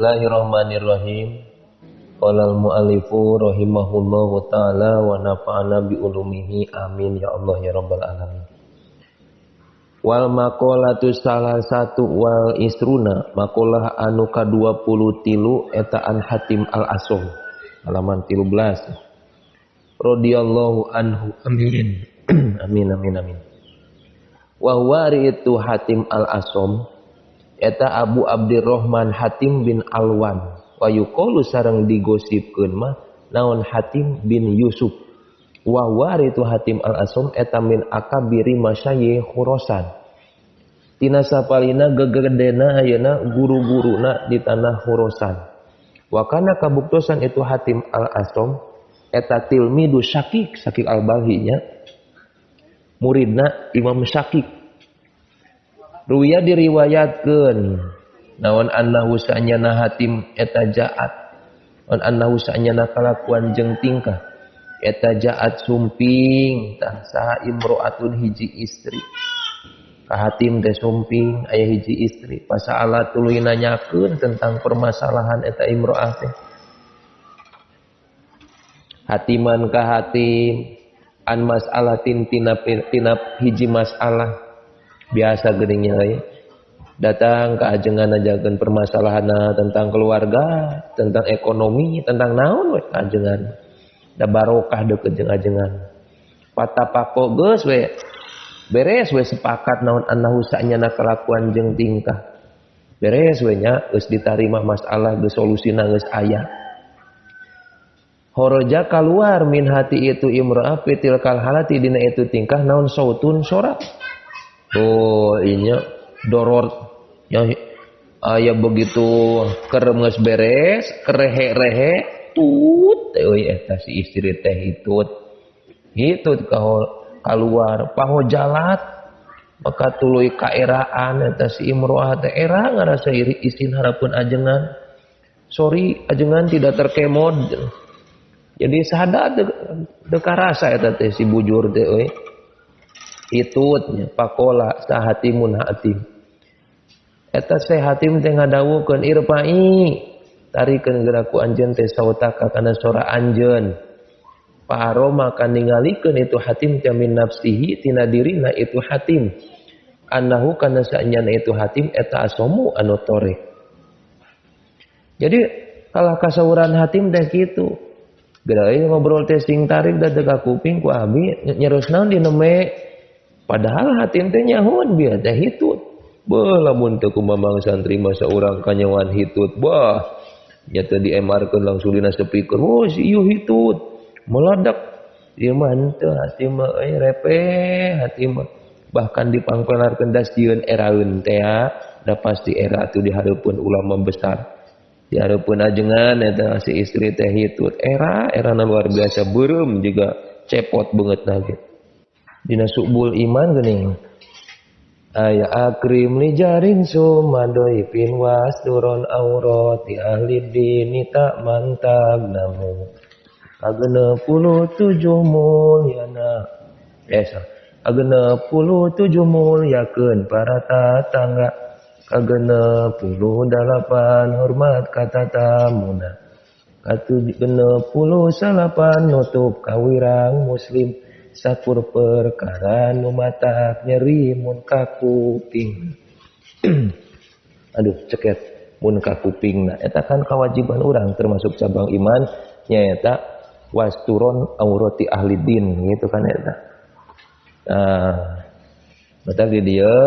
Bismillahirrahmanirrahim. Qala al-mu'allifu rahimahullahu ta'ala wa nafa'ana bi ulumihi amin ya Allah ya rabbal alamin. Wal maqalatu salah satu wal isruna maqalah anu ka-23 eta an Hatim al-Asam halaman 13. Radhiyallahu anhu amin. amin. Wa huwa itu Hatim al-Asam eta Abu Abdurrahman Hatim bin Alwan wa yuqalu sareng digosipkeun mah naon Hatim bin Yusuf wa waritu Hatim al-Asam eta min akabiri masyayikh Khurasan tina sapalina gegedena ayeuna guru-guruna di tanah Khurasan wa kana kabuktosan itu Hatim al-Asam eta tilmidu Syakik al-Balhi nya muridna Imam Syakik. Ruya diriwayatkeun naon annahu sa'nyana Hatim eta ja'at naon annahu sa'nyana kalakuan jeung tingkah eta ja'at sumping tah saha imro'atun hiji istri ka Hatim teh sumping aya hiji istri pasa'ala tuluy nanyakeun tentang permasalahan eta imro'ah teh Hatiman ka Hatim an mas'alatin tina hiji masalah biasa geuning nya datang ke ajengan ajakeun permasalahanna tentang keluarga, tentang ekonomi, tentang naon we ajengan. Da barokah deukeut jeung ajengan. Patapako geus we beres we sepakat naon annahu sa'nyana kelakuan jeung tingkah. Beres we nya geus ditarima masalah geus solusina geus aya. Horoja keluar min hati itu imra'ah fitil kal halati dina itu tingkah naon sautun sorak. Oh inya doror yang aya begitu keremes beres kerehe-rehe tut euy eta si istri teh hitut keluar pahojalat maka tuluy kaeraan eta si imro'ah teh era ngarasa iri isin harapeun ajengan sorry ajengan tidak terkemod jadi sadar teu karasa eta teh si bujur teh euy itutnya pakola sahatimun Hatim eta se Hatim teh ngadawukeun irpa'i tarikeun geuraku anjeun teh sautaka kana sora anjeun paro maka ningalikeun itu Hatim teh min nafsihi tina dirina itu Hatim annahu kana sanyana itu Hatim eta asomu anu torek jadi kalah kasauran Hatim teh kitu geura ngobrol teh sing tarik da teu ka kuping ku abi nyeros naon dina me padahal Hatim teh nyahoan bieu teh hitut. Beuh lamun teu kumamang santri masa urang kanyawan hitut. Bah, nya teu diemarkeun langsung dina speaker. Oh, si ieu hitut. Meledak. Ieu mah henteu Hatim mah euy repeh Hatim mah. Bahkan dipangpelarkeun da sieun eraeun teh da pasti era atuh di hareupeun ulama besar. Di hareupeun ajengan eta si istri teh hitut. Era luar biasa beureum juga cepot beungeut lagi. Dina subul iman geuning aya akrim li jarin sumadoipin wasduron aurati ahli dini tak mantag namu kagenep 17 mulyana kagenep 17 mulyakeun para tatangga kagenep 18 hormat kata tamuna katugenep 18 nutup kawirang muslim sakur perkara nu matak nyeri mun ka kuping. Aduh ceket mun ka kupingna eta kan kewajiban urang termasuk cabang iman nyaeta wasturon aurati ahli din gitu kan eta. Nah, mata di dieu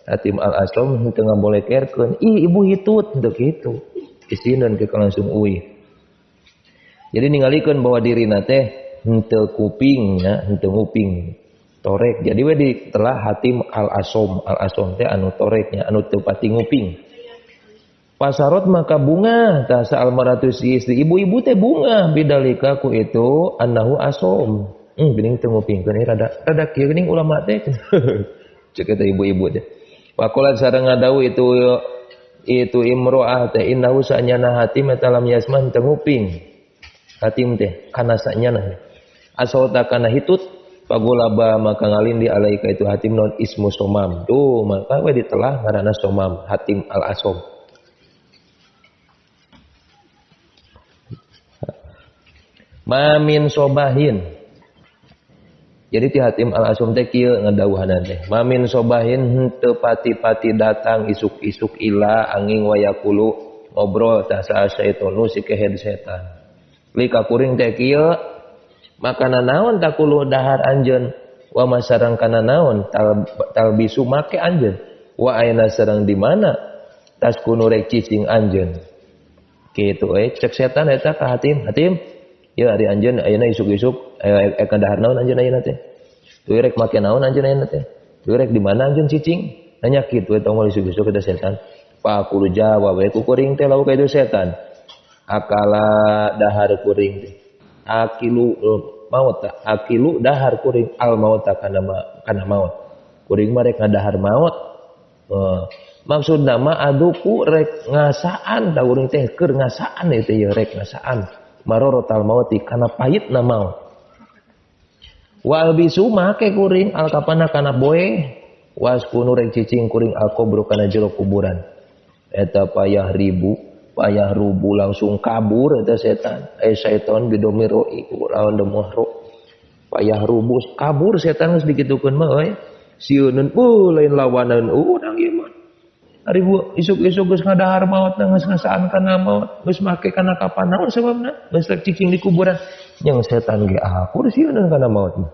Hatim al-Asam henteu ngabolekerkeun ibu hitut teu kitu. Isineun ke langsung uih. Jadi ningalikeun bahwa dirina teh henteu kuping ya henteu nguping torek jadi we ditelah Hatim al-Asam teh anu toreknya anu teu pati nguping pasarot maka bunga tah saalmaratu si istri ibu-ibu teh bunga bidalika ku itu annahu Asam geuning teu ngupingkeun rada kieu geuning ulama teh ceuk eta ibu-ibu teh pakola sareng ngadawu itu imro'ah teh innahu sa'nyana Hatim eta lam yasman teu nguping Hatim teh kana sa'nyana asauta kana hitut pagolaba maka ngalindi alaika itu Hatim non ismu Somam tuh maka we ditelah ngaranna Somam Hatim al-Asam Mamin sobahin. Jadi ti Hatim Al-Asum teh kieu ngadawuhanan teh. Mamin sobahin teu pati-pati datang isuk-isuk ila angin wayakulu ngobrol tah sa syaitonu si kehed setan. Lika kuring teh kieu makana naon takulu dahar anjeun wa masarang kana naon tal bisu make anjeun wa ayeuna sareng di mana tas kunu rek cicing anjeun. Kitu cek setan eta ka Hatim. Hatim, ieu ari anjeun ayeuna isuk-isuk ka dahar naon anjeun ayeuna teh? Teu rek make naon anjeun ayeuna teh? Teu rek di mana anjeun cicing? Nanya kitu eta ngol isuk-isuk eta setan. Pak kudu jawab we ku kuring teh lauk ka itu setan. Akala dahar kuring teh. Akilu maut tak? Akilu dahar kuring al maut kana maut. Kuring mah rek ngadahar maut. Maksud nama aduku rek ngasaan da urang teh keur ngasaan itu ya rek ngasaan marorotal mauti kana pahitna maut wal bisu make kuring al kapana kana boe was kunu rek cicing kuring al kubur kana jero kuburan eta payah rubu langsung kabur eta setan syaiton bidomiro iku lawan demohro payah rubu kabur setan geus digitukeun mah euy sieun lain lawanan urang ieu mah ari isuk-isuk geus ngadahar maot geus ngasaan kana maot geus make kana kapan naon sababna geus rek cicing di kuburan yang setan ge aku sieun kana maot mah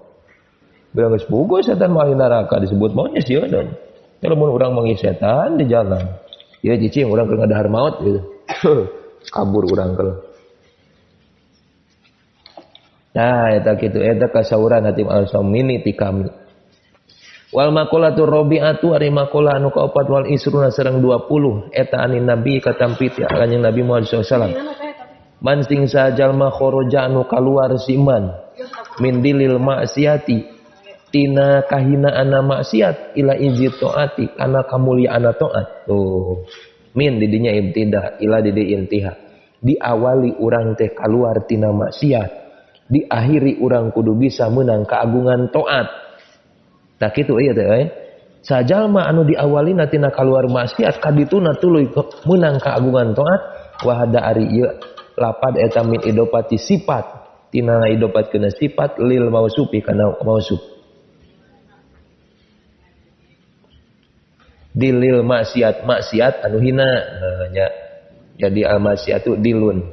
beung geus bogo setan mah neraka disebut maotnya sieun kalau mun urang manggih setan di jalan ieu cicing urang keur ngadahar maot gitu kabur urang keur nah eta kitu eta kasauran Hatim Al-Samini ti kami wal maqalatu rabi'atu ari maqalah anu kaopat wal isruna sareng 20 eta anin nabi katampi ti kanjeng Nabi Muhammad sallallahu alaihi wasallam man sing sajalma kharaja anu kaluar siman min dilil maksiati tina kahinaan maksiat ila izi taati kana kamulyaan taat tuh min didinya ibtidah ila didi intiha diawali urang teh kaluar tina maksiat diakhiri urang kudu bisa meunang kaagungan taat. Nah kitu ieu teh sajalma anu diawalina tina kaluar maksiat kadituna tuluy meunang kaagungan taat wahada ari ieu lapad eta min idopati sifat tina idopatkeun sifat lil mausufi kana mausuf dilil maksiat anu hina nya jadi al maksiatu dilun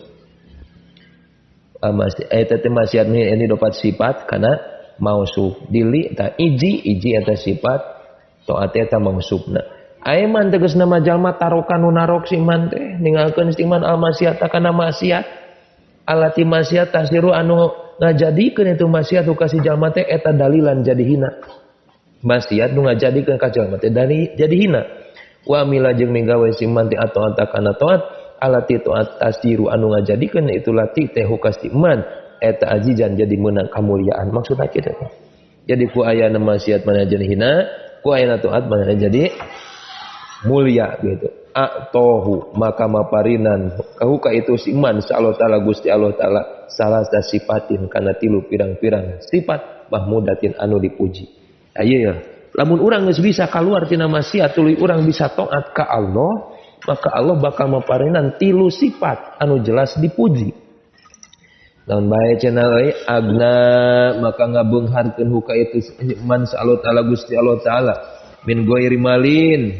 eta teh maksiat ini dopat sifat kana mausuf dili ta iji eta sifat taat eta mausufna aiman tegasna mah jalma tarokan nu narok si iman teh ninggalkeun si iman al maksiat kana maksiat alati maksiat tasiru anu ngajadikeun itu maksiat ka si jalma teh eta dalilan jadi hina maksiat nu ngajadikeun ka jalma teh jadi hina wa mila jeung migawe si iman teh ataat kana taat alati taat tasiru anu ngajadikeun itu lati teh ka si iman eta azizan jadi menang kemuliaan maksudna kitu jadi ku ayana maksiat mana jadi hina ku ayana taat mana jadi mulia gitu atohu maka maparinan ka itu siman sallallahu taala Gusti Allah taala salah sifatin kana tilu pirang-pirang sifat mahmudatin anu dipuji ayeuna ya lamun urang geus bisa kaluar tina maksiat tuluy urang bisa taat ka Allah maka Allah bakal maparinan tilu sifat anu jelas dipuji. Naon bae cenah euy agna maka ngabeungharkeun huka itu man sallallahu taala Gusti Allah taala min ghairi malin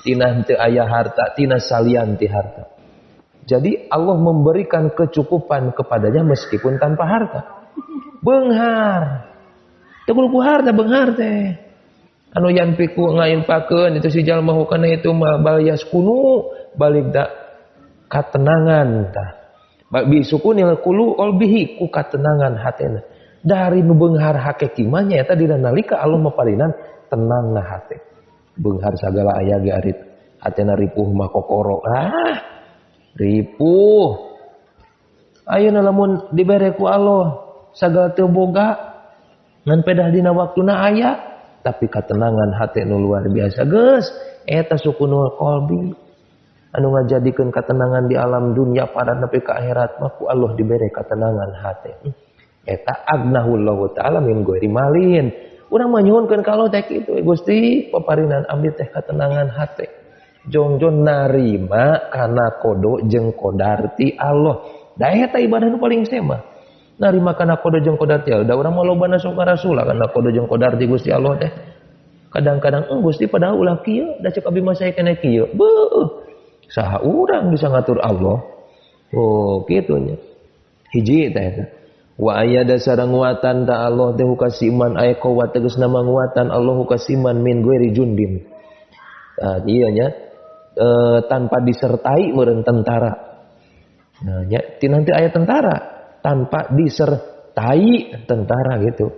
tina teu aya harta tina salian ti harta. Jadi Allah memberikan kecukupan kepadanya meskipun tanpa harta. Beunghar. Teu kudu harta beunghar teh. Anu yan piku ngainpakeun itu si jalma hukana itu mah balyas kunu balik da katenangan tah. Bisukunil kulu qalbihi ku katenangan hatena dari nu beunghar hakiki mah nya eta dina nalika Allah maparinan tenangna hate beunghar sagala aya ge ari hatena ripuh mah kokoro ripuh ayeuna lamun dibere ku Allah sagala teu boga ngan pedah dina waktuna aya tapi katenangan hate nu luar biasa geus eta sukunul qalbi anu ngajadikeun katenangan di alam dunia pada nepi ka akhirat mah ku Allah dibere katenangan hate eta agnahullahu taala min ghairi malin urang mah nyuhunkeun ka Allah teh kitu Gusti paparinan abdi teh katenangan hate jongjon narima kana kodo jeung kodar ti Allah da eta ibadah nu paling semah narima kana qada jeung qadar teh da urang mah lobana sok ka rasul kana qada jeung qadar ti Gusti Allah teh kadang-kadang Gusti padahal ulah kieu da cek abi mah sae keneh kieu beuh saha urang bisa ngatur Allah oh kitu nya hiji teh wa ayada sareng nguatan ta Allah teh kasih iman aya kuat tegasna nguatan Allah kasih iman min ghairi jundin ieu nya tanpa disertai meureun tentara nah nya nanti aya tentara tanpa disertai tentara gitu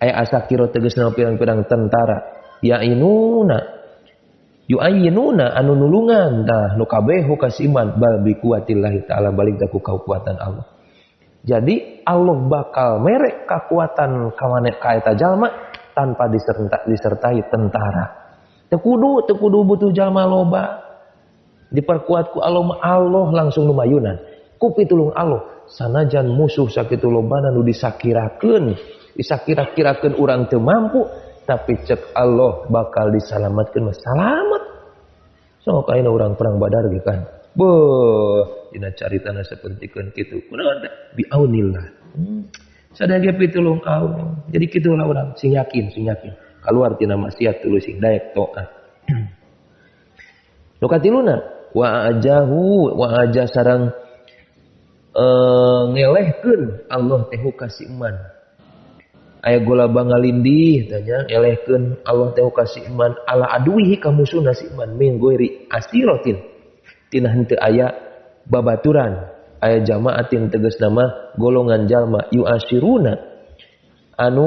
aya asakiro tegasna pirang-pirang tentara yu'ayyinuna anu nulungan tah nu kabeh kasih iman bal bi kuwatillahi taala balik ku kekuatan Allah. Jadi Allah bakal merek kekuatan kawane ka eta jalma tanpa disertai tentara. Teu kudu butuh jalma loba. Diperkuat ku Allah langsung lumayunan. Ku pitulung Allah sanajan musuh sakitu lobana nu disakirakeun urang teu mampu tapi cek Allah bakal disalamatkeun mah salamat. Sok ayeuna urang perang Badar ge kan. Beuh, dina caritana sapertikeun kitu. Kunaon da? Bi aunillah. Sadaya pitulung Allah. Jadi kitu lah urang sing yakin. Kaluar tina maksiat tuluy sing daek taat. Nu katiluna wa aja sareng ngelehkeun Allah teh kasih iman. Aya gola bangalindih tanya ngelehkeun Allah teh kasih iman ala aduihi ka musuhna si iman min ghairi asiratin. Tina henteu aya babaturan aya jamaatin tegasna mah golongan jalma yuasiruna anu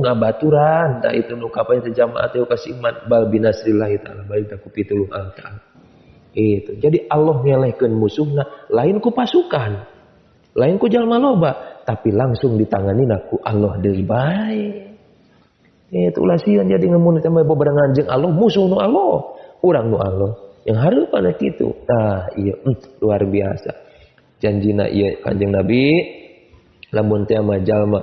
ngabaturan da itu nu kapan teh jamaah teh kasih iman bal binasrillah taala balik ku pitulung Allah taala itu jadi Allah ngelehkeun musuhna lain ku pasukan lain ku jalma loba tapi langsung ditanganina ku Allah deui bae itu ulah sieun jadi ngemun teh bebarengan jeung Allah musuh nu Allah urang nu Allah yang hareupan kitu. Tah ieu luar biasa. Janjina ieu Kanjeng Nabi lamun teh mah jalma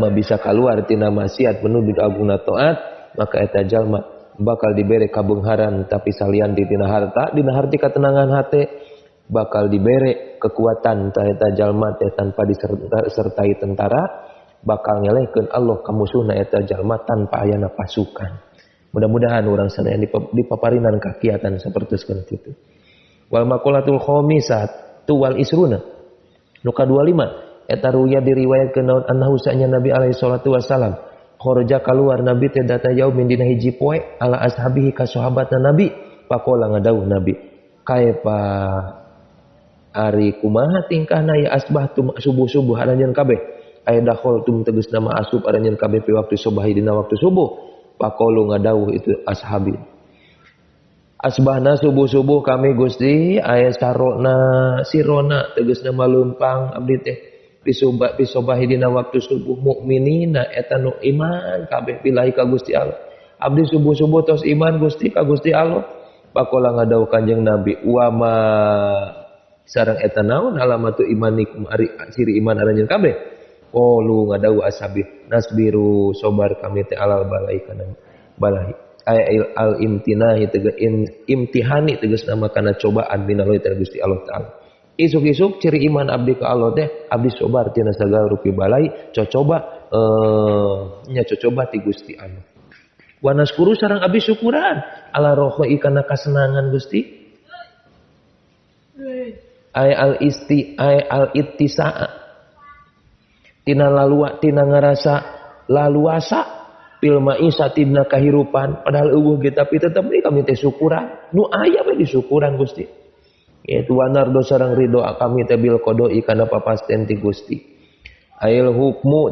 bisa kaluar tina maksiat menuju agungna taat, maka eta jalma bakal dibere kabeungharan tapi salian di tina harta, dina harti katenangan hate bakal dibere kekuatan tah eta jalma teh tanpa disertai tentara, bakal ngelehkeun Allah ka musuhna eta jalma tanpa ayana pasukan. Mudah-mudahan orang sana yang dipaparinan kakiatan seperti itu. Wal maqalatul khamisat tuwal isruna. Nu ka-25 eta ruya diriwayatkeun naon annahu sa'nya Nabi alaihi salatu wasalam kharaja kaluar Nabi teh data yaumin dina hiji poe ala ashabihi ka sahabatna Nabi faqala ngadawuh Nabi kaifa ari kumaha tingkahna ya asbahtum subuh-subuh aranjeun kabeh aya dakhaltum tegasna ma asub aranjeun kabeh fi waktu subahi dina waktu subuh. Pakolu ngadawuh itu ashabi. Asbahna subuh-subuh kami Gusti aya sarona sirona tegasna maleumpang abdi teh pisobahi dina waktu subuh mukminina eta nu iman kabeh billahi ka Gusti Allah. Abdi subuh-subuh tos iman Gusti ka Gusti Allah. Pakola ngadawuh Kanjeng Nabi wa ma sareng eta naon alamatu imanikum ari ciri iman aranjeun kabeh. Qalu ngadawuh ashabi nasbiru sobar kami teh alal balai kana balahi aya al imtinahi tege imtihani tegas nama kana cobaan minallah ta Gusti Allah taala isuk-isuk ciri iman abdi ka Allah teh abdi sobar tina sagala rupi balai cocoba ti Gusti Allah wa naskuru sareng abdi syukuran ala rohoi kana kasenangan Gusti aya al ittisaa tina ngarasa laluasa fil maisatina kahirupan padahal eueuh ge tapi tetep deui kami teh syukuran nu aya bae disyukuran Gusti yaitu wanardo sareng ridho kami teh bil qada'i kana papasten ti Gusti ayil hukmu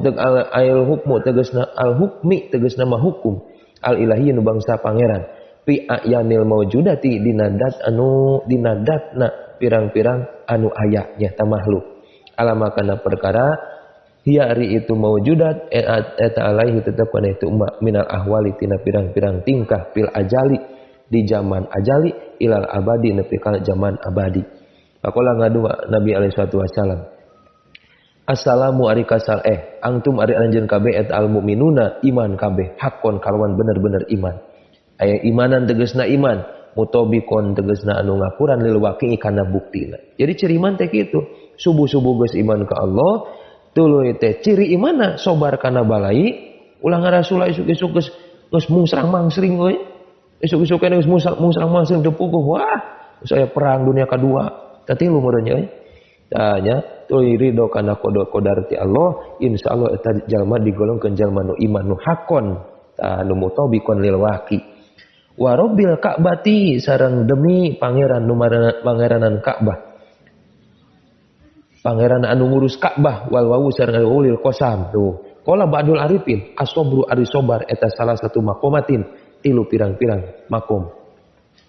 tegasna al hukmi tegasna mah hukum al ilahi nu bangsa pangeran fi ayanil maujudati dinadatna pirang-pirang anu aya nya ta makhluk alama kana perkara hiari itu maujudat eta alaihi tetap kana itu umat minal ahwali tina pirang-pirang tingkah fil ajali di zaman ajali ilal abadi nepi ka zaman abadi. Pakola ngadua Nabi alaihi salatu wasallam assalamu ari kasal angtum ari anjeun kabeh eta al mukminuna iman kabeh hakon kalawan bener-bener iman aya imanan tegasna iman mutobikon tegasna anu ngapuran lil waqi kana buktina. Jadi ciri iman teh kitu subuh-subuh geus iman ka Allah tuluy teh ciri imana sobar kana balai ulah ngarasula isuk-isuk geus musrang mangsring we isuk-isuk geus musrang mangsring teu puguh wah saya perang dunia kedua katilu meureunnya tanya tuluy ridho kana qadar ti Allah insyaallah eta jalma digolongkeun jalma nu iman nu hakon nu mutabikon lil waqi wa rabbil ka'bati sareng demi pangeran nu pangeranan Ka'bah pangeran anu ngurus Ka'bah wal wawu sareng ulil qasam tuh qala ba'dul arifin as-sabru ari sobar eta salah satu makomatin tilu pirang-pirang makom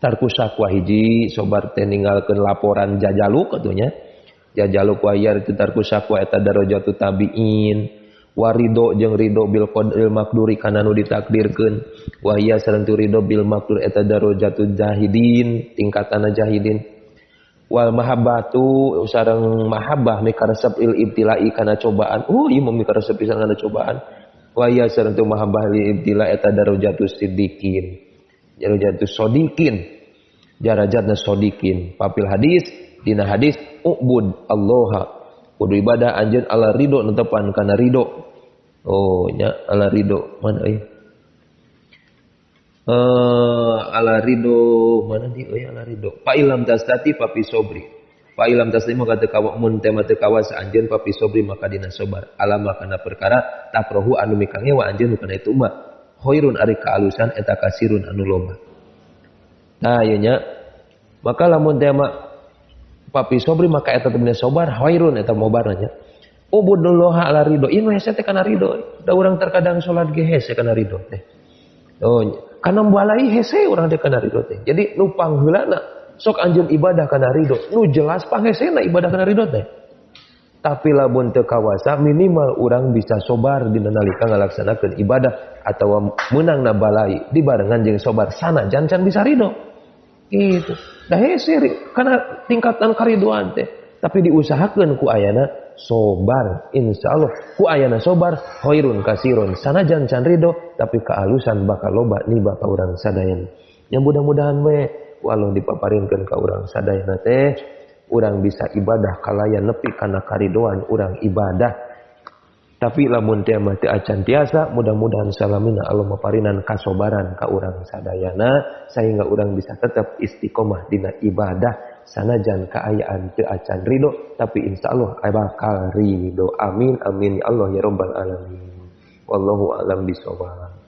tarku sakwa hiji sobar teh ninggalkeun laporan jajaluk atunya jajaluk wa yar tarku sakwa eta darajatut tabiin warido jeung ridho bil qadril maqduri kana nu ditakdirkeun wa hiya sareng tu ridho bil maqdur eta darajatul jahidin tingkatana jahidin wal mahabbatu sareng mahabbah mikaresep il ibtilai kana cobaan ieu mikaresep pisan kana cobaan wa hiya sareng tu mahabbah li ibtila eta darajatus siddiqin darajatus sodiqin darajatna sodiqin papil hadis dina hadis ubud Allah kudu ibadah anjeun ala ridho netepan kana ridho nya ala ridho mana ala ridho mana di ala ridho fa ilam tastati fa fi sobri fa ilam tastati maka teu kawa mun teh teu kawas anjeun fa fi sobri maka dina sobar alama kana perkara taprohu anu mikangewa anjeun kana itu mah khairun ari kaalusan eta kasirun anu loba nah ieu nya maka lamun teh papi sobri maka eta teh sobar khairun eta mobarna nya ubudullah ala ridho ieu hese teh kana ridho da urang terkadang salat ge hese kana ridho teh kana balai hese urang teh kana ridho teh jadi nu pangheulana sok anjeun ibadah kana ridho nu jelas panghesena ibadah kana ridho teh tapi lamun teu kawasa minimal urang bisa sobar dina nalika ngalaksanakeun ibadah atawa meunangna balai dibarengan jeung sobar sanajan can bisa ridho gitu dah hese karena tingkatan kariduan teh tapi diusahakeun ku ayana sobar insyaallah ku ayana sobar khairun kasirun sanajan can ridho tapi kealusan bakal loba niba ka urang sadayana yang mudah-mudahan we walau dipaparinkeun ka urang sadayana teh urang bisa ibadah kalayan nepi kana karidoan urang ibadah tapi lamun teh mah teu acan tiasa mudah-mudahan salamina Allah maparinan kasobaran ka urang sadayana sehingga urang bisa tetap istiqomah dina ibadah sanajan kaayaan teu acan ridho tapi insyaallah bakal ridho amin amin ya Allah ya rabbal alamin wallahu a'lam bishawab.